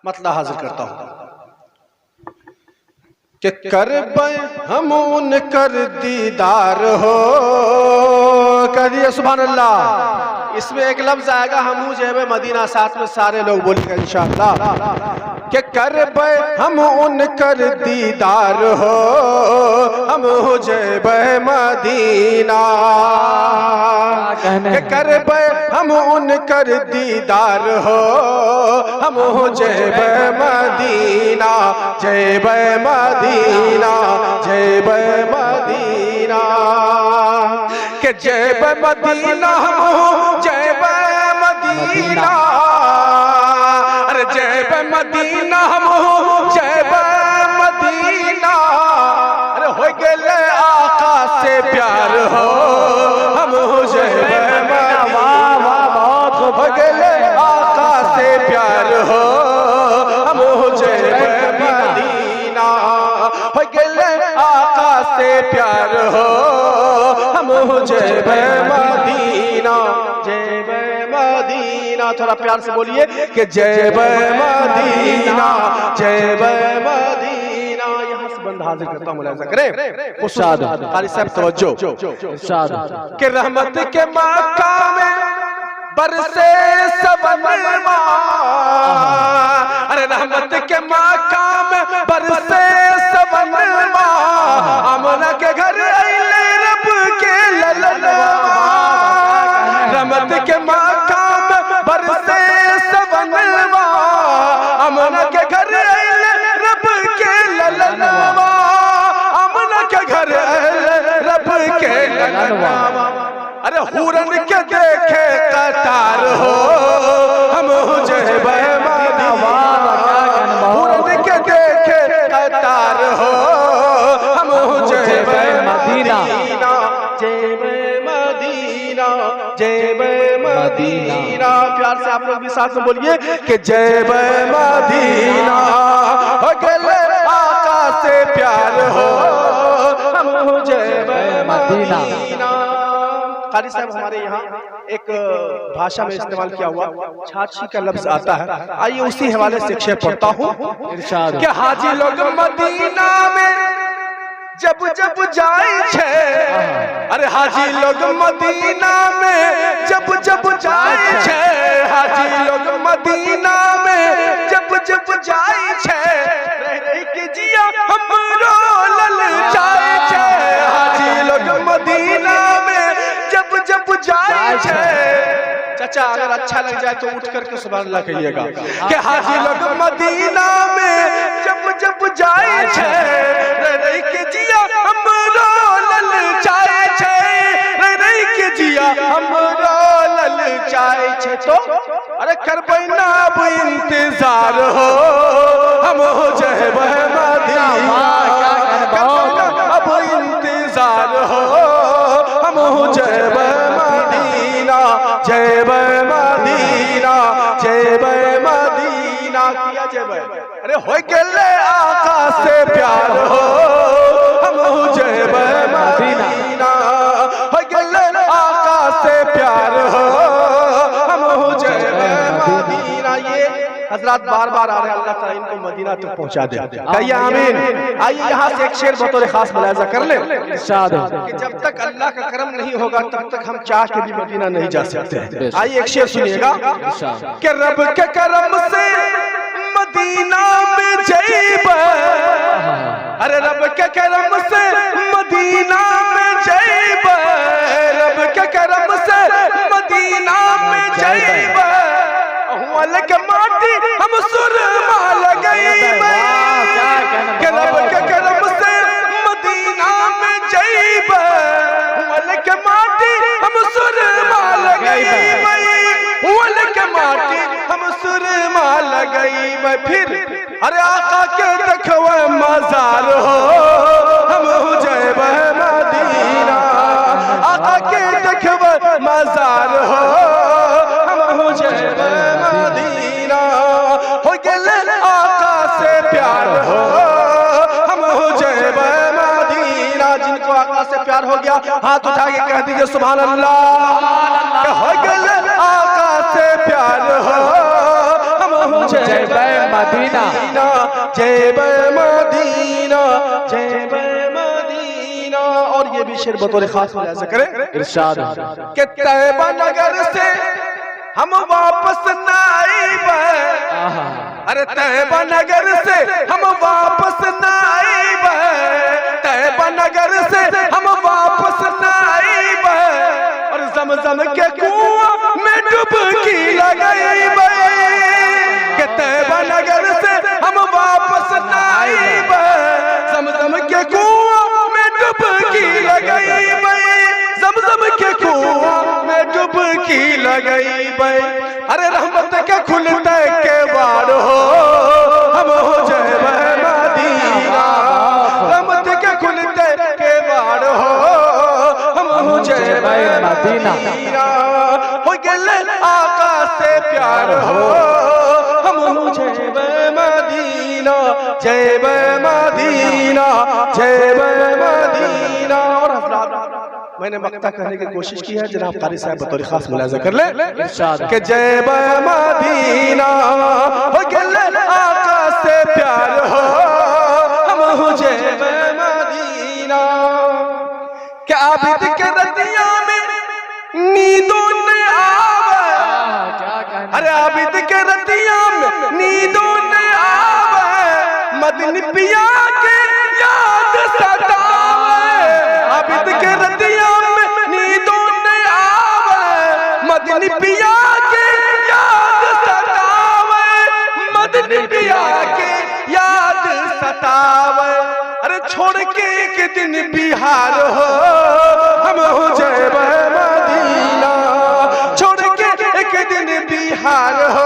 मतलब हाजिर करता हूं कि करबे हम उन कर दीदार हो। कह दिए सुभान अल्लाह। इसमें एक लफ्ज आएगा हमू जेब मदीना, साथ में सारे लोग बोलेंगे इंशाअल्लाह कि करबे हम उन कर दीदार हो, हम जेब मदीना। कि करबे हम उन कर दीदार हो, हम जेब मदीना, जेब मदीना, जेब मदीना। के जेब मदीना हम जेब मदीना, अरे जेब मदीना हम जेब मदीना। अरे हो गए आका से प्यार हो, हम जेब मदीना। हो गए आका से प्यार हो, हम जेब मदीना। हो गए आका से प्यार हो, हम जेब मदीना, जेब मदीना। थोड़ा प्यार से बोलिए कि जेब मदीना, जेब मदीना। यहाँ से बंद हाजिर करता हूँ, मुलाहिजा करें। उस्ताद कारी साहब तवज्जो। कि रहमत के मकाम में बरसे सबनमा, अरे रहमत के मकाम में बरसे सबनमा। आमना के घर आइले रब के ललनवा, रहमत के मकाम में बरसे सबनमा। आमना के घर आइले रब के ललनवा, आमना के घर आइले रब के ललनवा। अरे हुरन के देखे कतार हो, हम जेब मदीना। हुरन के देखे कतार हो, हम जेब मदीना, जेब मदीना, जेब मदीना। प्यार से आप लोग भी साथ में बोलिए कि जेब मदीना। हो गए आका से प्यार हो, हम जेब मदीना। कारी साहब हमारे यहाँ एक भाषा में इस्तेमाल किया हुआ छाछी का लफ्ज आता है, आइए उसी हवाले से शेर पढ़ता हूँ। कि हाजी लोग मदीना में जब जब जाए छे, अरे हाजी लोग मदीना में जब जब जाए छे, हाजी लोग मदीना में जब जब जाए छे। रह के जिया हमरो ललचाए छे, हाजी लोग मदीना में जब जब जाए छे। चाचा अगर अच्छा लग जाए तो उठ करके सुभान अल्लाह कहिएगा कि हाजी लोग मदीना में जब जब जाए छे। रह के जिया हमरो ललचाए छे, रह के जिया हमरो ललचाए छे। तो अरे करबै ना अब इंतजार हो, हम जेब मदीना। अब इंतजार हो, हम जेब मदीना, जेब मदीना, जेब मदीना। किया जेब, अरे हो गए आका से प्यार हो, हम जेब मदीना। हो गए आका से प्यार हो, हम जेब मदीना। ये हजरात बार बार आ रहे हैं, अल्लाह ताला इनको मदीना तक पहुंचा दे, कहिए आमीन। आइए यहाँ से एक शेर बतौर खास मुलाहिजा कर ले कि जब तक अल्लाह का करम नहीं होगा तब तक हम चाह के भी मदीना नहीं जा सकते। आइए एक शेर सुनिएगा कि रब के करम से मदीना में जैब, अरे रब के करम से मदीना में जैब, रब के करम से मदीना में जैब। के माटी हम सुरमा लगैब, रब के करम से मदीना में जैब। के माटी हम सुरमा लगैब, के माटी हम सुरमा लगैब। फिर अरे आका के देखवे मजार हो, हम जेब मदीना। आका के देखवे मजार हो, हम जेब मदीना। हो गए आका से प्यार हो, हम जेब मदीना। जिनको आका से प्यार हो गया हाथ उठा के कह दीजिए सुभान अल्लाह। हो गए आका से प्यार हो, हम जय मदीना, जय मदीना, जय मदीना। और ये भी शेर बतौर खास मुलाहिजा करें, इरशाद कि तैयबा नगर से हम वापस न आइबे, अरे तैयबा नगर से हम वापस न आइबे, तैयबा नगर से हम वापस न आइबे, और ज़मज़म के कुआं में डुबकी लगाइबे, कि तैयबा नगर से हम वापस न आइबे, ज़मज़म के कुआं में डुबकी लगाइबे, ज़मज़म के कुआं में डुबकी लगाइबे। अरे रहमत के खुलते के बार हो हम हो जय मदीना, रहमत के खुलते के बार हो हम हो जय मदीना, हो गए आका से प्यार हो हम हो जय मदीना, जय मदीना, जय मदीना। और मैंने मक्ता करने की कोशिश की है, जनाब कारी साहब बतौर खास मुलाहिजा कर ले, कि जय मदीना, हो गए आका से प्यार हो हम हो जय मदीना। क्या आबिद के रतिया में नींदों न आवे, अरे आबिद के रतिया में नींदों न आवे, मदनी पिया के याद सतावे, आबिद के रतिया में नींदों न आवे, मदनी पिया के याद सतावे, मदनी पिया के याद सतावे। अरे छोड़ के एक दिन बिहार हो हम हो जय मदीना, छोड़ के एक दिन बिहार हो